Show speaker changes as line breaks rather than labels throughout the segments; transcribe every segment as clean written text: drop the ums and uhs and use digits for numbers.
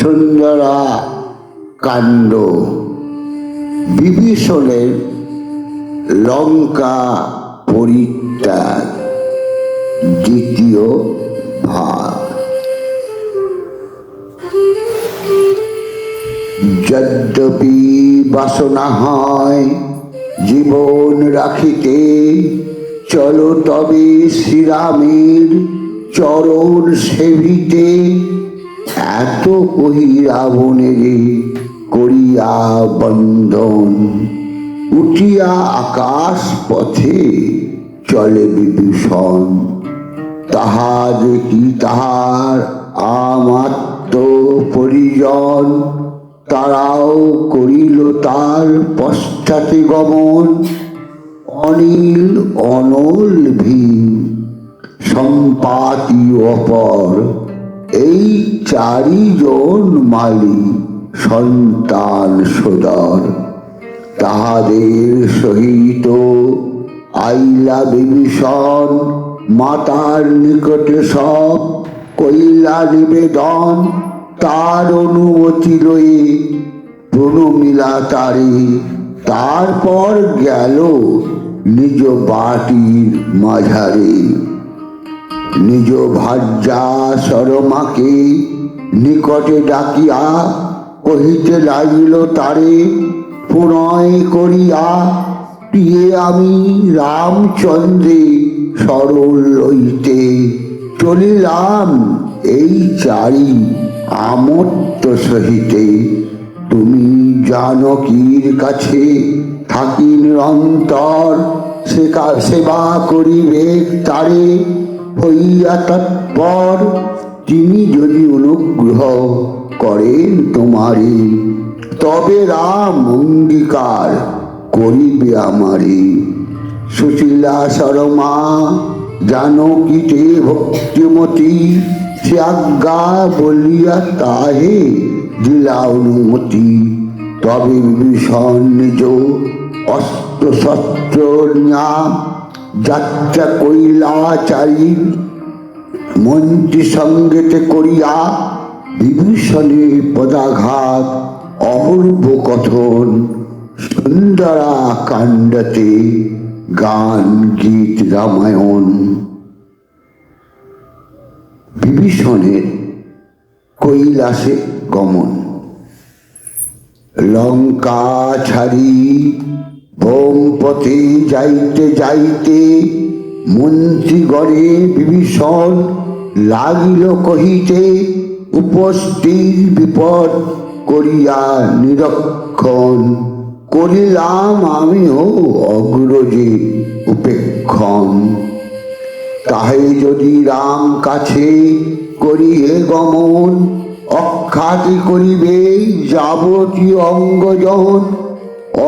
সুন্দরা কাণ্ড। বিভীষণের লঙ্কা পরিত্যাগ, দ্বিতীয় ভাগ। যদ্যপি বাসনা হয় জীবন রাখিতে, চলো তবে শ্রীরামের চরণ সেবিতে। এত কহি রাবণের করিয়া বন্দন, উঠিয়া আকাশ পথে চলে বিভীষণ। তাহার কি তাহার আমাত্ম পরিজন, তারাও করিল তার পশ্চাতে গমন। অনিল অনল ভীম সম্পাতি অপর, এই চারিজন মালি সন্তান সদর। তাহাদের সহিত আইলা বিভীষণ, মাতার নিকটে সব কইলা নিবেদন। তার অনুমতি লয়ে প্রণমিলা তারে, তারপর গেল নিজ বাটির মাঝারে। নিজ ভার্যা সরমাকে নিকটে ডাকিয়া কহিতে লাগিল তারে প্রণয় করিয়া, প্রিয়ে আমি রামচন্দ্রে সরল লইতে চলিলাম এই চারি আমত্ত সহিতে। তুমি জানকীর কাছে থাকি নিরন্তর, সেবা করিবে তারে হইয়া তৎপর। তিনি যদি অনুগ্রহ করেন তোমারে, তবে রাম অঙ্গীকার করিবে আমারে। সুশীলা শর্মা জানকীতে ভক্তিমতী, সে আজ্ঞা বলিয়া তাহে দিলা অনুমতি। তবে বিভীষণ নিজ অস্ত্র শস্ত্র নিয়া যাত্রা কইলা চারি মন্ত্রী সঙ্গেতে করিয়া। বিভীষণে পদাঘাত অপূর্ব কথন, সুন্দরা কাণ্ডতে গান গীত রামায়ণ। বিভীষণের কৈলাসে গমন। লঙ্কা ছাড়ি ভোমপথে যাইতে যাইতে, মন্ত্রীগণে বিভীষণ লাগিল কহিতে। উপস্থিত বিপদ করিয়া নিরক্ষণ, করিলাম আমিও অগ্রজে উপেক্ষণ। তাহে যদি রাম কাছে করিয়ে গমন, অখ্যাতি করিবে যাবতীয় অঙ্গজন।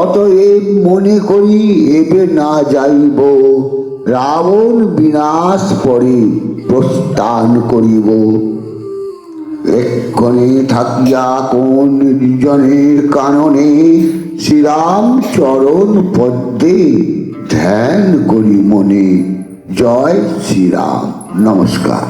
অতএব মনে করি এবে না যাইব, রাবণ বিনাশ পরে প্রস্থান করিব। এক্ষণে থাকিয়া কোন নির্জনের কাননে, শ্রীরাম চরণ পদ্মে ধ্যান করি মনে। জয় শ্রীরাম। নমস্কার।